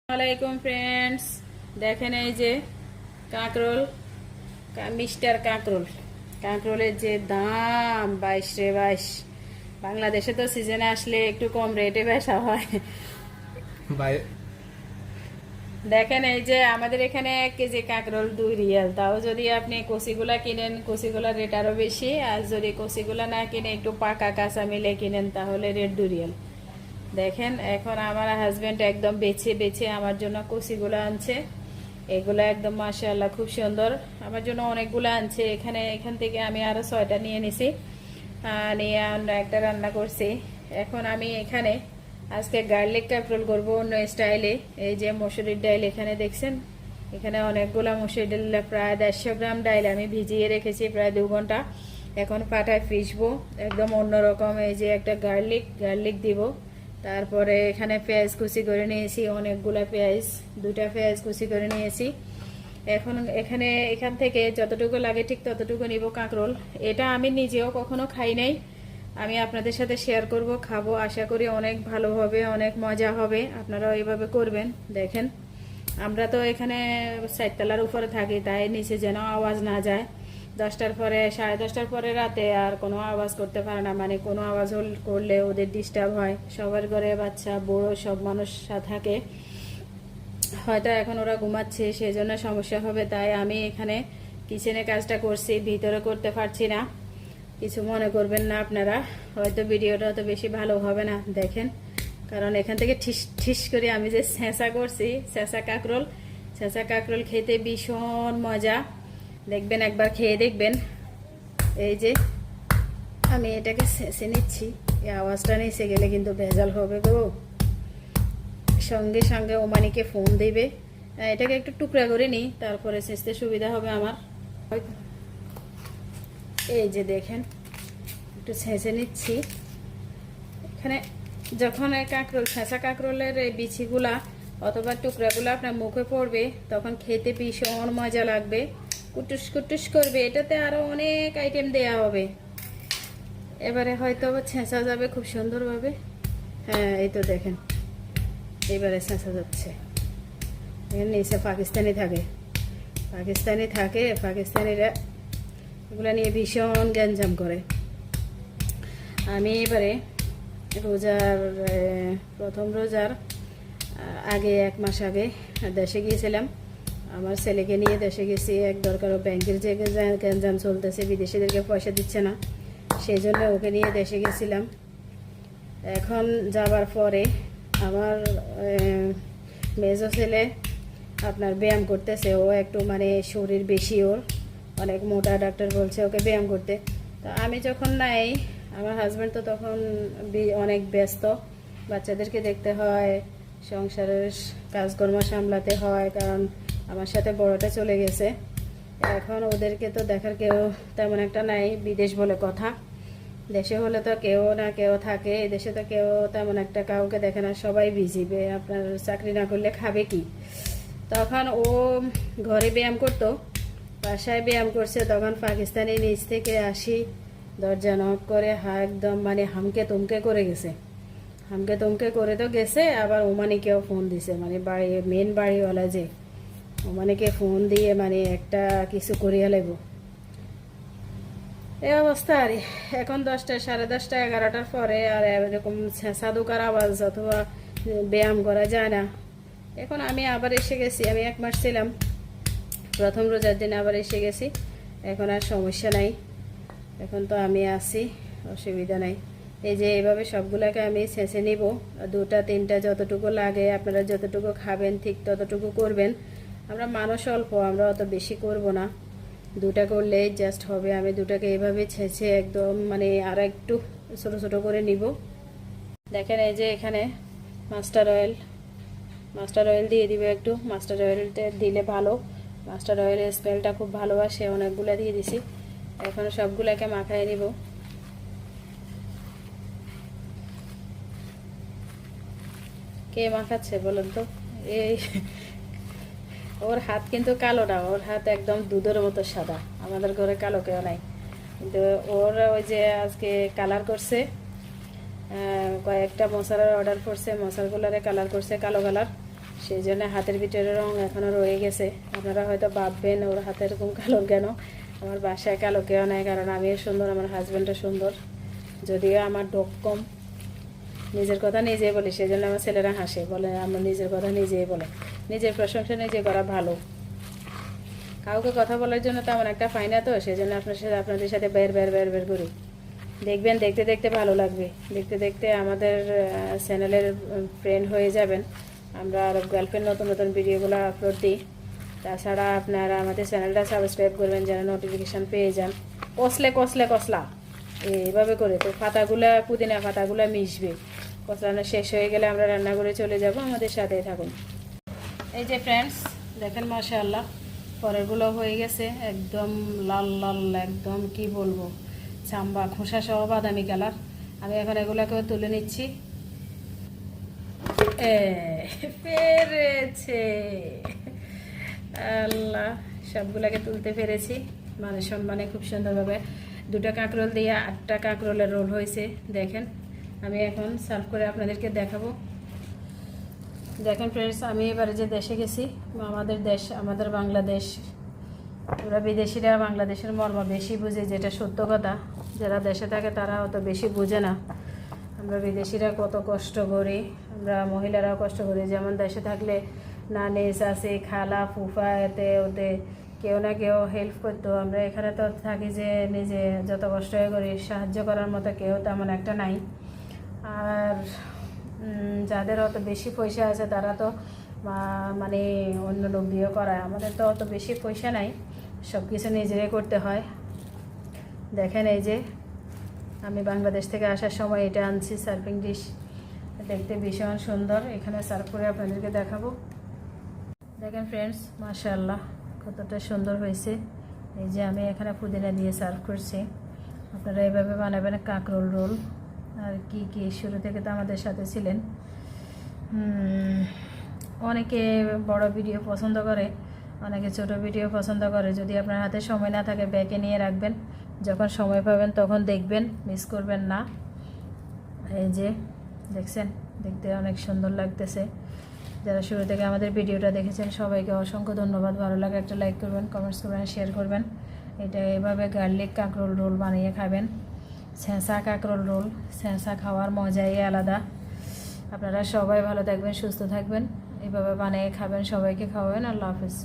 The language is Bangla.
আসসালামাইকুম ফ্রেন্ডস, দেখেন এই যে কাঁকরোল, মিস্টার কাঁকরোল। কাঁকরোলের যে দাম 22 রে 22। বাংলাদেশে তো সিজনে আসলে একটু কম রেটে বেচা হয়। দেখেন এই যে আমাদের এখানে 1 কেজি কাঁকরোল 2 রিয়াল। তাও যদি আপনি কচিগুলা কিনেন, কচিগুলার রেট আরো বেশি। আর যদি কচিগুলা না কিনে একটু পাকা কাঁচা মিলে কিনেন তাহলে রেট 2 রিয়াল। দেখেন এখন আমার হাজবেন্ড একদম বেছে বেছে আমার জন্য কচিগুলো আনছে। এগুলো একদম মাশাআল্লাহ খুব সুন্দর। আমার জন্য অনেকগুলো আনছে। এখান থেকে আমি আরো 6টা নিয়ে নিছি, নিয়ে একটা রান্না করছি। এখন আমি এখানে আজকে গার্লিক কাঁকরোল করবো অন্য স্টাইলে। এই যে মসুরির ডাল এখানে দেখছেন, এখানে অনেকগুলো মসুরির ডাল, প্রায় 150 গ্রাম ডাল আমি ভিজিয়ে রেখেছি প্রায় 2 ঘন্টা। এখন পাটায় পিষবো একদম অন্যরকম। এই যে একটা গার্লিক দিব, তারপরে এখানে পেঁয়াজ কুচি করে নিয়েছি, অনেকগুলা পেঁয়াজ, 2টা পেঁয়াজ কুচি করে নিয়েছি। এখন এখান থেকে যতটুকু লাগে ঠিক ততটুকু নিব কাঁকরোল। এটা আমি নিজেও কখনো খাই নাই, আমি আপনাদের সাথে শেয়ার করব, খাবো। আশা করি অনেক ভালো হবে, অনেক মজা হবে। আপনারাও এইভাবে করবেন। দেখেন আমরা তো এখানে 4 তলার উপরে থাকি, তাই নিচে যেন আওয়াজ না যায়। 10টার পরে, 10:30টার পরে রাতে আর কোনো আওয়াজ করতে পারে না, মানে কোনো আওয়াজ করলে ওদের ডিস্টার্ব হয়। সবার ঘরে বাচ্চা বুড়ো সব মানুষ থাকে, হয়তো এখন ওরা ঘুমাচ্ছে, সেই জন্য সমস্যা হবে। তাই আমি এখানে কিচেনে কাজটা করছি, ভিতরে করতে পারছি না, কিছু মনে করবেন না আপনারা। হয়তো ভিডিওটা অত বেশি ভালো হবে না, দেখেন। কারণ এখান থেকে ঠিস ঠিস করে আমি যে ছেঁচা করছি, ছেঁচা কাঁকরোল খেতে ভীষণ মজা। দেখবেন, একবার খেয়ে দেখবেন। এই যে আমি এটাকে ছেঁচে নিচ্ছি, এই আওয়াজটা নিচে গেলে কিন্তু ভেজাল হবে গো। সঙ্গে সঙ্গে ওমানিকে ফোন দিবে। এটাকে একটু টুকরা করে নিই, তারপরে ছেঁচতে সুবিধা হবে আমার। এই যে দেখেন একটু ছেঁচে নিচ্ছি। এখানে যখন ছেঁচা কাঁকরোলের এই বিচিগুলা অথবা টুকরাগুলো আপনার মুখে পড়বে, তখন খেতে ভীষণ মজা লাগবে, কুটুস কুটুস করবে। এটাতে আরো অনেক আইটেম দেয়া হবে। এবারে হয়তো ছেঁচা যাবে খুব সুন্দরভাবে। হ্যাঁ, এই তো দেখেন এবারে ছেঁচা যাচ্ছে। নিচে পাকিস্তানিরা এগুলো নিয়ে ভীষণ গ্যাঞ্জাম করে। আমি এবারে প্রথম রোজার আগে 1 মাস আগে দেশে গিয়েছিলাম। আমার ছেলেকে নিয়ে দেশে গেছি, এক দরকার। ব্যাংকের যে গ্যাঞ্জাম চলতেছে, বিদেশিদেরকে পয়সা দিচ্ছে না, সেই জন্য ওকে নিয়ে দেশে গেছিলাম। এখন যাবার পরে আমার মেজো ছেলে আপনার ব্যায়াম করতেছে। ও একটু মানে শরীর বেশি, ওর অনেক মোটা, ডাক্তার বলছে ওকে ব্যায়াম করতে। তো আমি যখন নাই, আমার হাজব্যান্ড তো তখন অনেক ব্যস্ত, বাচ্চাদেরকে দেখতে হয়, সংসারের কাজকর্ম সামলাতে হয়, কারণ আমার সাথে বড়টা চলে গেছে। এখন ওদেরকে তো দেখার কেউ তেমন একটা নাই, বিদেশ বলে কথা। দেশে হলে তো কেউ না কেউ থাকে, এদেশে তো কেউ তেমন একটা কাউকে দেখে না, সবাই বিজি। আপনার চাকরি না করলে খাবে কি? তখন ও ঘরে ব্যায়াম করতো, বাসায় ব্যায়াম করছে। তখন পাকিস্তানি নিচ থেকে আসি, দরজা নক করে একদম মানে হামকে তুমকে করে গেছে। হামকে তুমকে করে তো গেছে, আবার ওমানিকেও ফোন দিছে, মানে মেন বাড়িওয়ালা যে, ওমানিকে ফোন দিয়ে মানে একটা কিছু করিয়া লাগবো, এই অবস্থা। আর এখন 10টা, 10:30, 11টার পরে আর এরকম সাদুকার আওয়াজ অথবা ব্যায়াম করা যায় না। এখন আমি আবার এসে গেছি, আমি 1 মাস ছিলাম, প্রথম রোজার দিন আবার এসে গেছি। এখন আর সমস্যা নাই, এখন তো আমি আছি, অসুবিধা নাই। এই যে এইভাবে সবগুলোকে আমি ছেঁচে নিব, 2টা 3টা যতটুকু লাগে, আপনারা যতটুকু খাবেন ঠিক ততটুকু করবেন। আমরা মানুষ অল্প, আমরা অত বেশি করব না, 2টা করলে জাস্ট হবে। আমি 2টাকে এইভাবে ছেঁচে একদম মানে আর একটু ছোট ছোট করে নিব। দেখেন এই যে এখানে মাস্টার অয়েল দিয়ে দিবে একটু। মাস্টার অয়েলটা দিলে ভালো, মাস্টার অয়েলের স্মেলটা খুব ভালো আসে। অনেকগুলো দিয়ে দিছি, এখন সবগুলোকে মাখায় নিব। কে মাখাচ্ছে বলেন তো? এই ওর হাত কিন্তু কালো না, ওর হাত একদম দুধের মতো সাদা। আমাদের ঘরে কালো কেউ নাই, কিন্তু ওর ওই যে আজকে কালার করছে, কয়েকটা মশলার অর্ডার করছে, মশলাগুলোরে কালার করছে কালো কালার। সেই জন্য হাতের ভিতরে রং এখনও রয়ে গেছে। আপনারা হয়তো ভাববেন ওর হাতে এরকম কালো কেন। আমার বাসায় কালো কেউ নেই, কারণ আমিও সুন্দর, আমার হাজব্যান্ডও সুন্দর। যদিও আমার ডোক কম, নিজের কথা নিজেই বলি, সেই জন্য আমার ছেলেরা হাসে, বলে আমার নিজের কথা নিজেই বলে। নিজের প্রশংসা নিজে করা ভালো। কাউকে কথা বলার জন্য তেমন একটা পাই না, তো সেই জন্য আপনাদের সাথে বের বের বের বের করি। দেখবেন, দেখতে দেখতে ভালো লাগবে। দেখতে দেখতে আমাদের চ্যানেলের ফ্রেন্ড হয়ে যাবেন। আমরা আরব গার্লফ্রেন্ড নতুন নতুন ভিডিওগুলো আপলোড দিই। তাছাড়া আপনারা আমাদের চ্যানেলটা সাবস্ক্রাইব করবেন যেন নোটিফিকেশান পেয়ে যান। কসলা এইভাবে করে তো পাতাগুলা, পুদিনা পাতাগুলা মিশবে। কষলানো শেষ হয়ে গেলে আমরা রান্না করে চলে যাব। আমাদের সাথেই থাকুন। এই যে ফ্রেন্ডস, দেখেন মাশাআল্লাহ পরেরগুলো হয়ে গেছে একদম লাল লাল, একদম কি বলবো, চাম্বা খোসা সহ বাদামি কালার। আমি এখন এগুলোকেও তুলে নিচ্ছি। পেরেছে আল্লাহ, সবগুলোকে তুলতে পেরেছি মানে সম্মানে, খুব সুন্দরভাবে। 2টা কাঁকরোল দিয়ে 8টা কাঁকরোলের রোল হয়েছে। দেখেন, আমি এখন সার্ভ করে আপনাদেরকে দেখাবো। দেখেন ফ্রেন্ডস, আমি এবারে যে দেশে গেছি, আমাদের দেশ, আমাদের বাংলাদেশ, ওরা বিদেশিরা বাংলাদেশের মর্ম বেশি বুঝে, যেটা সত্য কথা। যারা দেশে থাকে তারা অত বেশি বুঝে না। আমরা বিদেশিরা কত কষ্ট করি, আমরা মহিলারাও কষ্ট করি। যেমন দেশে থাকলে নানি, চাচি, খালা, ফুফা, এতে ওতে কেউ না কেউ হেল্প করতো। আমরা এখানে তো থাকি যে নিজে যত কষ্ট করি, সাহায্য করার মতো কেউ তেমন একটা নাই। আর যাদের অত বেশি পয়সা আছে তারা তো মানে অন্য লোক দিয়ে করায়। আমাদের তো অত বেশি পয়সা নাই, সব কিছু নিজেরাই করতে হয়। দেখেন, এই যে আমি বাংলাদেশ থেকে আসার সময় এটা আনছি, সার্ভিং ডিশ। দেখতে ভীষণ সুন্দর। এখানে সার্ভ করে আপনাদেরকে দেখাবো। দেখেন ফ্রেন্ডস, মাশাআল্লাহ কতটা সুন্দর হয়েছে। এই যে আমি এখানে পুদিনা দিয়ে সার্ভ করছি। আপনারা এইভাবে বানাবেন কাঁকরোল রোল। আর কি কি শুরু থেকে তো আমাদের সাথে ছিলেন। অনেকে বড় ভিডিও পছন্দ করে, অনেকে ছোট ভিডিও পছন্দ করে। যদি আপনার হাতে সময় না থাকে, ব্যাগে নিয়ে রাখবেন, যখন সময় পাবেন তখন দেখবেন, মিস করবেন না। এই যে দেখছেন, দেখতে অনেক সুন্দর লাগতেছে। যারা শুরু থেকে আমাদের ভিডিওটা দেখেছেন সবাইকে অসংখ্য ধন্যবাদ। ভালো লাগে একটা লাইক করবেন, কমেন্টস করবেন, শেয়ার করবেন। এটা এভাবে গার্লিক কাঁকরোল রোল বানিয়ে খাবেন। ছেঁচা কাঁকরোল রোল, ছেঁচা খাওয়ার মজাই আলাদা। আপনারা সবাই ভালো থাকবেন, সুস্থ থাকবেন, এইভাবে বানিয়ে খাবেন, সবাইকে খাওয়াবেন। আল্লাহ হাফেজ।